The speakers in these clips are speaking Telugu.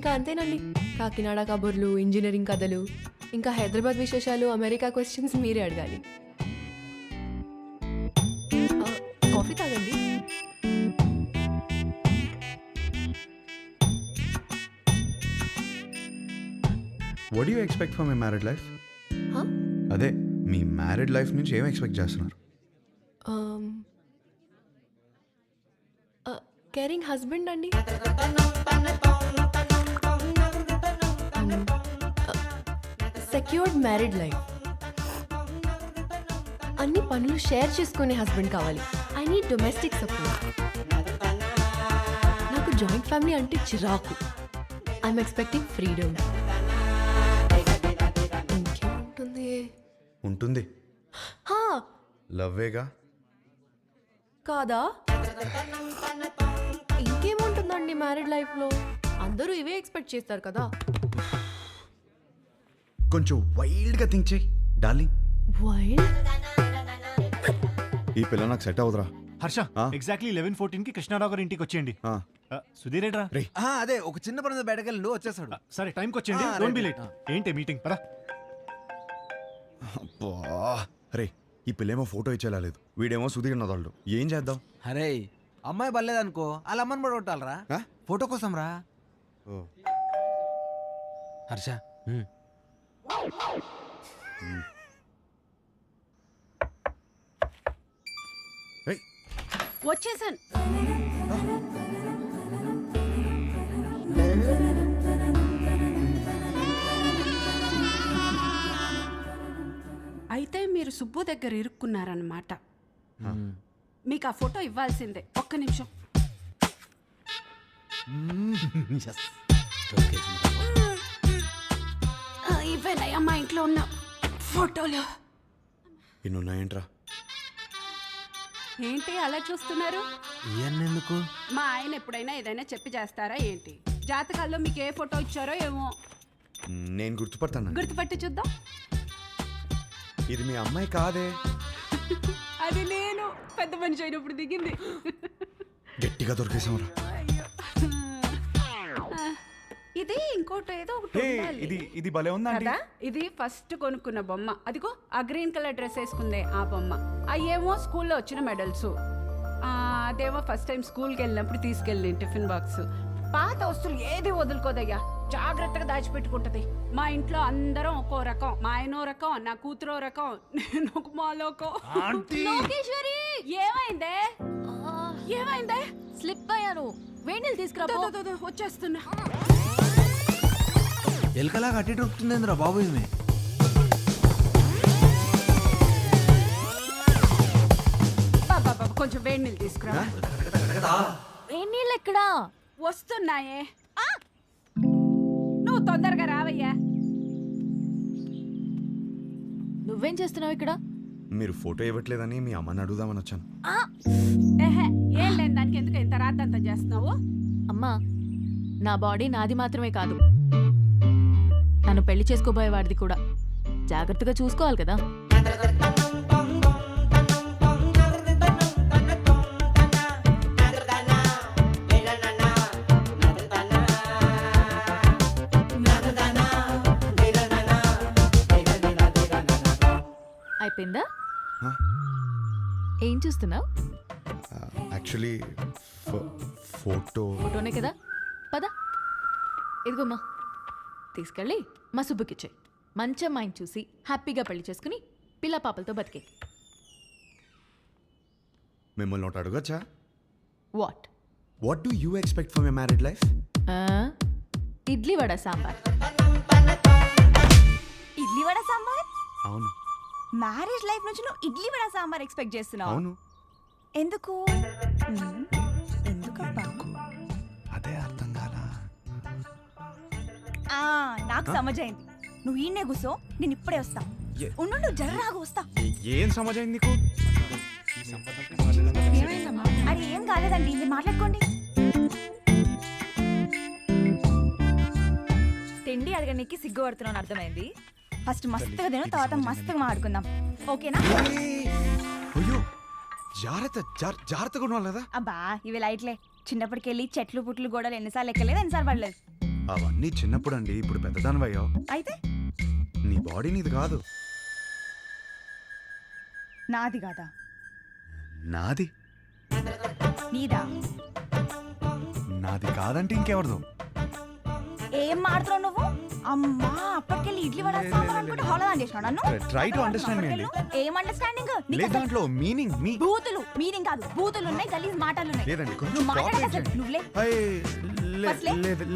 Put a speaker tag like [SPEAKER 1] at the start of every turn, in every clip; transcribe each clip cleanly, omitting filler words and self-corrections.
[SPEAKER 1] ఇంకా అంతేనండి. కాకినాడ కబుర్లు, ఇంజనీరింగ్ కథలు, ఇంకా హైదరాబాద్ విశేషాలు, అమెరికా క్వశ్చన్స్ మీరే అడగాలి. కాఫీ తాగండి.
[SPEAKER 2] What do you expect for my married life?
[SPEAKER 1] Huh?
[SPEAKER 2] అదే మీ మ్యారీడ్ లైఫ్ నుంచి ఏం ఎక్స్పెక్ట్ చేస్తున్నారు?
[SPEAKER 1] కేరింగ్ హస్బెండ్ అండి. Secured married life. అన్ని పనులు షేర్ చేసుకునే హస్బెండ్ కావాలి. I need domestic support. నాకు జాయింట్ ఫ్యామిలీ అంటే చిరాకు. I'm expecting freedom. ఇంకేముంటుంది?
[SPEAKER 2] ఉంటుంది,
[SPEAKER 1] హా,
[SPEAKER 2] లవ్వేగా.
[SPEAKER 1] కాదా? ఇంకేముంటుందండి మ్యారీడ్ లైఫ్లో? అందరూ ఇవే ఎక్స్పెక్ట్ చేస్తారు కదా.
[SPEAKER 2] కొంచెం వైల్డ్గా థింక్ చేయి డార్లింగ్.
[SPEAKER 1] వైల్డ్?
[SPEAKER 2] ఈ పిల్ల నాకు సెట్ అవుదరా.
[SPEAKER 3] హర్ష, ఎగ్జాక్ట్లీ 11:14 కి కృష్ణారావు గారి ఇంటికి వచ్చేయండి. సుధీర్ ఏట్రా?
[SPEAKER 4] అదే ఒక చిన్న పని బయటకెళ్ళి వచ్చేసాడు.
[SPEAKER 3] సరే టైంకి వచ్చేయండి, డోంట్ బి లేట్. ఏంటి మీటింగ్? పరా.
[SPEAKER 2] అబ్బా రే, ఈ పిల్లేమో ఫోటో ఇచ్చేలా లేదు, వీడేమో సుధీర్ నదాళ్ళు. ఏం చేద్దాం?
[SPEAKER 4] అరే అమ్మాయి బలేదనుకో అలా అమ్మని పడగొట్టాలరా, ఫోటో కోసం రా. హర్ష
[SPEAKER 5] వచ్చేసాను. అయితే మీరు సుబ్బు దగ్గర ఇరుక్కున్నారన్నమాట. మీకు ఆ ఫోటో ఇవ్వాల్సిందే. ఒక్క నిమిషం. ఇవేనయ్యా మా ఇంట్లో ఉన్న ఫోటోలు.
[SPEAKER 2] ఇన్నున్నాయేంట్రా?
[SPEAKER 5] ఏంటి అలా చూస్తున్నారు?
[SPEAKER 4] ఎందుకు?
[SPEAKER 5] మా ఆయన ఎప్పుడైనా ఏదైనా చెప్పి చేస్తారా ఏంటి? జాతకాల్లో మీకు ఏ ఫోటో ఇచ్చారో ఏమో.
[SPEAKER 2] నేను గుర్తుపడతాను.
[SPEAKER 5] గుర్తుపట్టి చూద్దాం.
[SPEAKER 2] ఇది మీ అమ్మాయి కాదే.
[SPEAKER 5] అది నేను పెద్ద మనిషి అయినప్పుడు దిగింది.
[SPEAKER 2] గట్టిగా దొరికేసాంరా.
[SPEAKER 5] ఇది ఇంకోటి ఏదో ఒకటి ఉండాలి.
[SPEAKER 3] ఇది భలే ఉందా
[SPEAKER 5] కదా? ఇది ఫస్ట్ కొనుక్కున్న బొమ్మ. అదిగో ఆ గ్రీన్ కలర్ డ్రెస్ వేసుకుందే ఆ బొమ్మ. అయ్యేమో స్కూల్లో వచ్చిన మెడల్స్. అదేమో ఫస్ట్ టైం స్కూల్కి వెళ్ళినప్పుడు తీసుకెళ్ళి టిఫిన్ బాక్స్. పాత వస్తువులు ఏది వదులుకోదయ్యా, జాగ్రత్తగా దాచిపెట్టుకుంటది. మా ఇంట్లో అందరం ఒక్కో రకం. మా ఆయనో రకం, నా కూతురో రకం, నేను ఒక మాలోకం.
[SPEAKER 6] లోకేశ్వరి,
[SPEAKER 5] ఏమైందే? ఏమైందే?
[SPEAKER 6] స్లిప్ అయ్యాను. వేణీలు తీసుకురా.
[SPEAKER 5] వచ్చేస్తున్నా.
[SPEAKER 4] ఎలకలా కట్టి దొరుకుతుందిరా బాబు. ఇది
[SPEAKER 5] కొంచెం వేడి నీళ్ళు తీసుకురా.
[SPEAKER 6] వేణీళ్ళు ఎక్కడా?
[SPEAKER 5] వస్తున్నాయే. నువ్వు తొందరగా రావయ్యా.
[SPEAKER 6] నువ్వేం చేస్తున్నావు ఇక్కడ?
[SPEAKER 2] మీరు ఫోటో ఇవ్వట్లేదని మీ అమ్మని అడుగుదామని వచ్చాను.
[SPEAKER 5] ఏం లేని దానికి ఎందుకు ఇంత రాద్దంతా చేస్తున్నావు?
[SPEAKER 6] అమ్మా, నా బాడీ నాది మాత్రమే కాదు, నన్ను పెళ్లి చేసుకోబోయేవాడిది కూడా. జాగ్రత్తగా చూసుకోవాలి కదా. అయిపోయిందా? ఏం చూస్తున్నావు?
[SPEAKER 2] యాక్చువల్లీ
[SPEAKER 6] ఫోటోనే కదా. పద, ఇదిగోమ్మా, తీసుకెళ్ళి మా సుబ్బుకిచ్చాయి. మంచి అమ్మాయిని చూసి హ్యాపీగా పెళ్లి చేసుకుని పిల్ల పాపలతో బతికే.
[SPEAKER 2] మిమ్మల్ని ఒకటి అడగచ్చా?
[SPEAKER 6] What
[SPEAKER 2] do you expect for my married life?
[SPEAKER 6] Idli vada sambar.
[SPEAKER 7] Idli vada sambar?
[SPEAKER 2] అవును.
[SPEAKER 7] మ్యారేజ్ లైఫ్ నుంచి నువ్వు ఇడ్లీ వడ సాంబార్ ఎక్స్పెక్ట్ చేస్తున్నావు?
[SPEAKER 2] అవును.
[SPEAKER 7] ఎందుకు? ఎందుకబ్బా?
[SPEAKER 2] అదే అర్థం కాలా.
[SPEAKER 7] నాకు సమజైంది. నువ్వు ఈయనే కూసో, నేను ఇప్పుడే వస్తా. ఉండు, జర్రాగా వస్తా.
[SPEAKER 2] ఏం సమజైంది నీకు?
[SPEAKER 7] అరే ఏం కాలేదండి, మీరు మాట్లాడుకోండి. తిండి అడగడానికి సిగ్గుపడుతున్నాను, అర్థమైంది. ఫస్ట్ మస్తుగా తిను, తర్వాత మస్తుగా మాట్లాడుకుందాం, ఓకేనా?
[SPEAKER 2] అయ్యో, జాగ్రత్తగా ఉండాలి కదా.
[SPEAKER 7] అబ్బా ఇవి లైట్లే. చిన్నప్పటికెళ్ళి చెట్లు పుట్లు గోడలు ఎన్నిసార్లు ఎక్కలేదు, ఎన్నిసార్లు పడలేదు.
[SPEAKER 2] అవన్నీ చిన్నప్పుడు అండి, ఇప్పుడు పెద్దదానివయ్యో.
[SPEAKER 7] అయితే
[SPEAKER 2] నీ బాడీ నీది కాదు.
[SPEAKER 7] నాది కాదా?
[SPEAKER 2] నాది.
[SPEAKER 7] నీదా?
[SPEAKER 2] నాది కాదంటే ఇంకెవరిదో.
[SPEAKER 7] ఏం మాడుతున్నావు నువ్వు? అమ్మా, అప్పటికెళ్ళి ఇడ్లీ వడ సాంబార్ అనుకుంటే హోళదాన్ చేసినావు నన్ను.
[SPEAKER 2] Try to understand me అండి.
[SPEAKER 7] ఏం అండర్స్టాండింగ్?
[SPEAKER 2] లేదు దాంట్లో మీనింగ్ మీ.
[SPEAKER 7] బూతులు మీనింగ్ కాదు, బూతులు ఉన్నాయి, గలీజ్ మాటలు ఉన్నాయి.
[SPEAKER 2] లేదండి, కొంచెం
[SPEAKER 7] నువ్వు మాట్లాడక
[SPEAKER 2] cooperate
[SPEAKER 7] అసలు
[SPEAKER 2] చేయండి.
[SPEAKER 7] నువ్వులే. First లే.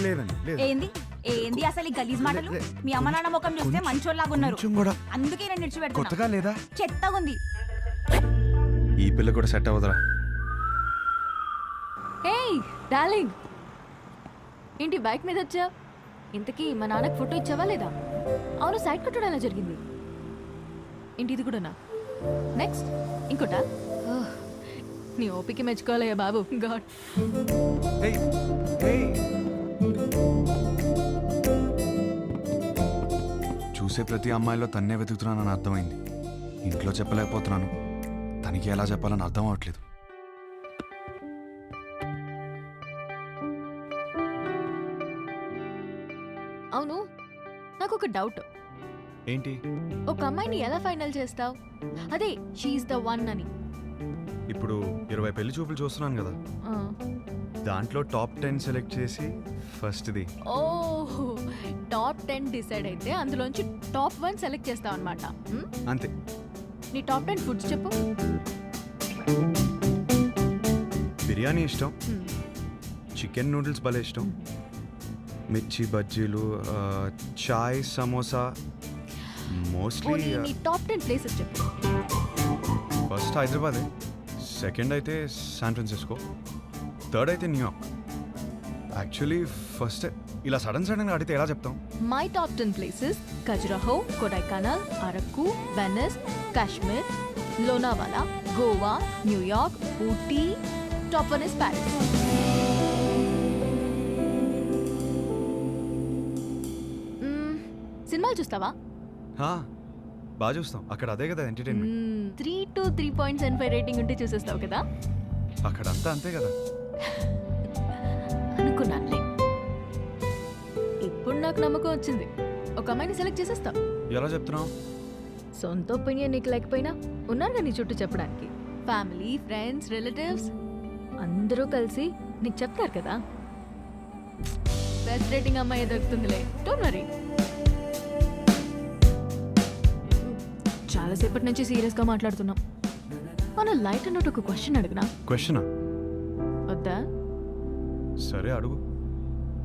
[SPEAKER 2] లేదండి లేదు.
[SPEAKER 7] ఏంది ఏంది అసలు ఈ గలీజ్ మాటలు? మీ అమ్మ నాన్న ముఖం చూస్తే మంచోళ్ళలాగా ఉన్నారు,
[SPEAKER 2] కొంచెం కూడా
[SPEAKER 7] అందుకే నేను నిడిచిపెడుతున్నా.
[SPEAKER 2] కొత్తగా లేదా?
[SPEAKER 7] చెత్తగా ఉంది.
[SPEAKER 2] ఈ పిల్ల కూడా సెట్ అవ్వదురా.
[SPEAKER 6] ఏయ్ డార్లింగ్, ఏంటి బైక్ మీద వచ్చా? ఇంతకీ మా నాన్నకి ఫోటో ఇచ్చావా లేదా? అవును, సైడ్ కట్టడం ఎలా జరిగింది? ఏంటి ఇది కూడానా? నెక్స్ట్ ఇంకోటా? ఓహ్, నీ ఓపిక మెచ్చుకోవాలయ్యా బాబు. గాడ్.
[SPEAKER 2] చూసే ప్రతి అమ్మాయిలో తన్నే వెతుకుతున్నానని అర్థమైంది. ఇంట్లో చెప్పలేకపోతున్నాను, తనకి ఎలా చెప్పాలని అర్థం అవ్వట్లేదు.
[SPEAKER 6] అవును, నాకు ఒక డౌట్.
[SPEAKER 2] ఏంటి?
[SPEAKER 6] ఒక అమ్మాయిని ఎలా ఫైనల్ చేస్తావు? అదే షీఈస్ ద వన్ అని.
[SPEAKER 2] ఇప్పుడు 20 పెళ్లి చూపులు చూస్తున్నాను కదా,
[SPEAKER 6] ఆ.
[SPEAKER 2] దాంట్లో టాప్ 10 సెలెక్ట్ చేసి ఫస్ట్ది.
[SPEAKER 6] ఓహ్, టాప్ 10 డిసైడ్ అయితే అందులోంచి టాప్ 1 సెలెక్ట్ చేస్తావు అనమాట.
[SPEAKER 2] అంతే.
[SPEAKER 6] నీ టాప్ 10 ఫుడ్స్ చెప్పు.
[SPEAKER 2] బిర్యానీ ఇష్టం,
[SPEAKER 6] Hmm.
[SPEAKER 2] చికెన్ నూడిల్స్ భలే ఇష్టం, మిర్చి బజ్జీలు, చాయ్, సమోసా. మోస్ట్లీ
[SPEAKER 6] పోనీ నీ టాప్ 10 ప్లేసెస్ చెప్పు.
[SPEAKER 2] ఫస్ట్ హైదరాబాదే, సెకండ్ అయితే శాన్ ఫ్రాన్సిస్కో, థర్డ్ అయితే న్యూయార్క్. యాక్చువల్లీ ఫస్ట్ ఇలా సడన్గా అడిగితే ఎలా చెప్తాం?
[SPEAKER 6] My top 10 places: Khajuraho, Kodaikanal, Araku, Venus, Kashmir, Lonavala, Goa, New York, Ooty. Top 1 is Paris. సినిమాలు చూస్తావా?
[SPEAKER 2] బాగా చూస్తాం, అక్కడ అదే కదా ఎంటర్టైన్మెంట్.
[SPEAKER 6] 3 to 3.75 రేటింగ్ ఉంటే చూసేస్తావు కదా.
[SPEAKER 2] అక్కడ అంతా అంతే కదా.
[SPEAKER 6] అనుకున్నానులే. ఇప్పుడు నాకు నమ్మకం వచ్చింది, ఒక అమ్మాయిని సెలెక్ట్ చేసేస్తావు.
[SPEAKER 2] ఎలా చెప్తున్నావు?
[SPEAKER 6] సొంత ఒపీనియన్ నీకు లేకపోయినా ఉన్నారుగా నీ చుట్టూ చెప్పడానికి. ఫ్యామిలీ, ఫ్రెండ్స్, రిలేటివ్స్ అందరూ కలిసి నీకు చెప్తారు కదా. బెస్ట్ రేటింగ్ అమ్మాయి దొరుకుతుందిలే, డోంట్ వరీ. చాలాసేపటి నుంచి సీరియస్గా మాట్లాడుతున్నాం. మన లైట్ అన్నట్టు ఒక క్వశ్చన్ అడిగినా?
[SPEAKER 2] క్వశ్చనా?
[SPEAKER 6] వద్దా?
[SPEAKER 2] సరే అడుగు.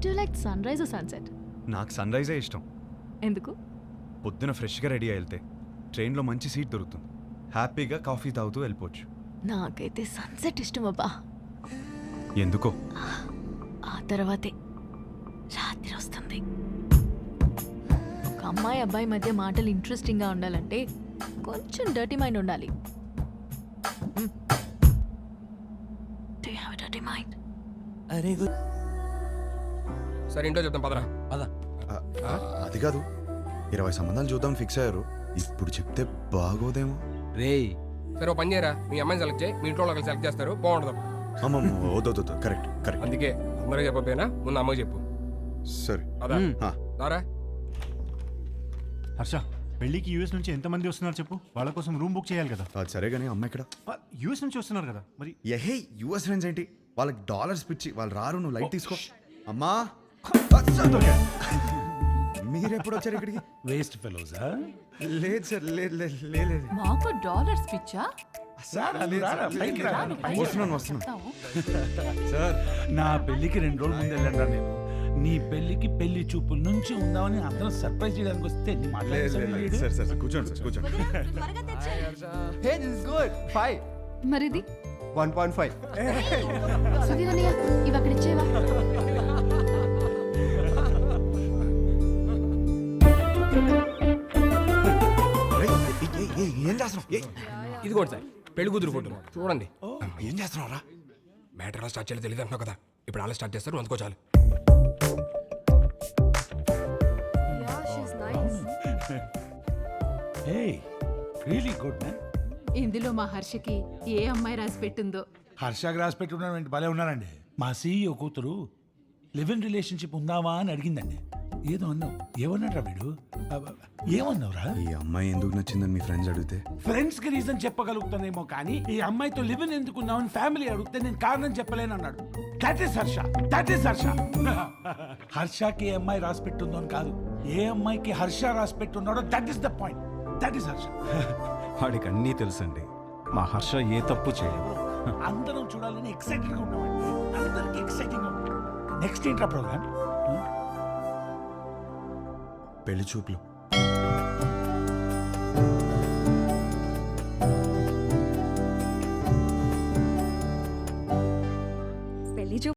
[SPEAKER 6] Do you like sunrise or sunset?
[SPEAKER 2] నాకు సన్ రైజే ఇష్టం.
[SPEAKER 6] ఎందుకు?
[SPEAKER 2] పొద్దున ఫ్రెష్గా రెడీ అయి వెళ్తే ట్రైన్లో మంచి సీట్ దొరుకుతుంది, హ్యాపీగా కాఫీ తాగుతూ వెళ్ళిపోవచ్చు.
[SPEAKER 6] నాకైతే సన్సెట్ ఇష్టం అబ్బా.
[SPEAKER 2] ఎందుకో?
[SPEAKER 6] ఆ తర్వాతే రాత్రి వస్తుంది. ఒక అమ్మాయి అబ్బాయి మధ్య మాటలు ఇంట్రెస్టింగ్గా ఉండాలంటే కొంచెం డర్టీ మైండ్ ఉండాలి. Do you have a dirty mind?
[SPEAKER 8] సరే ఇంట్లో చెప్తాం పదరా.
[SPEAKER 2] అది కాదు, 20 సంబంధాలు చూద్దాం ఫిక్స్ అయ్యారు, ఇప్పుడు చెప్తే బాగోదేమో.
[SPEAKER 4] రేయ్,
[SPEAKER 8] సరే ఓ పని చేయరా, మీ అమ్మాయిని సెలెక్ట్ చేయి, మీ ఇంట్లో వాళ్ళకి సెలెక్ట్ చేస్తారు, బాగుంటుంది.
[SPEAKER 2] అమ్మమ్మ వద్దు, కరెక్ట్ కరెక్ట్.
[SPEAKER 8] అందుకే అందరూ చెప్పకపోయినా ముందు అమ్మకి చెప్పు.
[SPEAKER 2] సరే.
[SPEAKER 8] అదా దారా.
[SPEAKER 3] హర్ష, పెళ్ళికి యూఎస్ నుంచి ఎంతమంది వస్తున్నారు చెప్పు, వాళ్ళ కోసం రూమ్ బుక్ చేయాలి కదా.
[SPEAKER 2] అది సరే కానీ అమ్మ ఇక్కడ.
[SPEAKER 3] యూఎస్ నుంచి వస్తున్నారు కదా మరి.
[SPEAKER 2] ఎహే, యుఎస్ ఫ్రెండ్స్ ఏంటి, వాళ్ళకి డాలర్స్ పిచ్చి, వాళ్ళు రారు, నువ్వు లైట్ తీసుకో. అమ్మా మీరెప్పుడు వచ్చారు ఇక్కడికి?
[SPEAKER 9] వేస్ట్ ఫెలోజా?
[SPEAKER 2] లేదు సార్, లేదు.
[SPEAKER 1] మాకు డాలర్స్ పిచ్చా?
[SPEAKER 2] వస్తున్నాను సార్.
[SPEAKER 9] నా పెళ్లికి 2 రోజుల ముందు వెళ్ళండి నేను. నీ పెళ్లికి పెళ్లి చూపుల నుంచి ఉందామని అందరం సర్ప్రైజ్ చేయడానికి వస్తే నీ మాట్లాడలేదు.
[SPEAKER 2] సార్ కూర్చోండి సార్, కూర్చోండి.
[SPEAKER 4] హే దిస్ ఇస్ గుడ్ 5
[SPEAKER 6] మరిది
[SPEAKER 4] 1.5.
[SPEAKER 6] సుధీర్ అన్నయ్య, ఇవి అక్కడ ఇచ్చేవా?
[SPEAKER 2] ఏం చేస్తున్నావు?
[SPEAKER 8] ఇదిగోండి సార్ పెళ్లి కూతురు ఫోటో చూడండి.
[SPEAKER 2] ఏం చేస్తున్నావురా?
[SPEAKER 8] మ్యాటర్ ఎలా స్టార్ట్ చేయాలో తెలియదు అంటున్నావు కదా, ఇప్పుడు అలా స్టార్ట్ చేస్తారు, అందుకో చాలు.
[SPEAKER 9] హే రియల్లీ గుడ్ మ్యాన్.
[SPEAKER 10] ఇందులో మా హర్షకి ఏ అమ్మాయి రాసి పెట్టిందో.
[SPEAKER 9] హర్ష గ్రాస్ పెట్టుకున్నాడు, భలే ఉన్నారండి. మా సీఈఓ కూతురు లివ్ ఇన్ రిలేషన్షిప్ ఉందావా అని అడిగిందండి. ఏదో అన్నావు. ఏమన్నాడ్రా వీడు? ఏమన్నావురా?
[SPEAKER 2] ఈ అమ్మాయి ఎందుకు నచ్చిందని మీ ఫ్రెండ్స్ అడిగితే
[SPEAKER 9] ఫ్రెండ్స్ కి రీజన్ చెప్పగలుగుతానేమో కానీ ఈ అమ్మాయితో లివ్ ఇన్ ఎందుకున్నావు ఫ్యామిలీ అడిగితే నేను కారణం చెప్పలేను అన్నాడు. That is Harsha. That is Harsha. హర్షకి ఏ అమ్మాయి రాసి పెట్టుందో అని కాదు, ఏ అమ్మాయికి హర్ష రాసి పెట్టున్నాడో that is the point. That is Harsha.
[SPEAKER 2] వాడికి అన్నీ తెలుసండి. మా హర్ష ఏ తప్పు చేయదు.
[SPEAKER 9] అందరం చూడాలని ఎక్సైటెడ్ గా ఉన్నామండి. అందరికి ఎక్సైటింగ్ గా ఉంది. నెక్స్ట్ ఏంట్రా ప్రోగ్రామ్?
[SPEAKER 2] పెళ్లి చూపులు.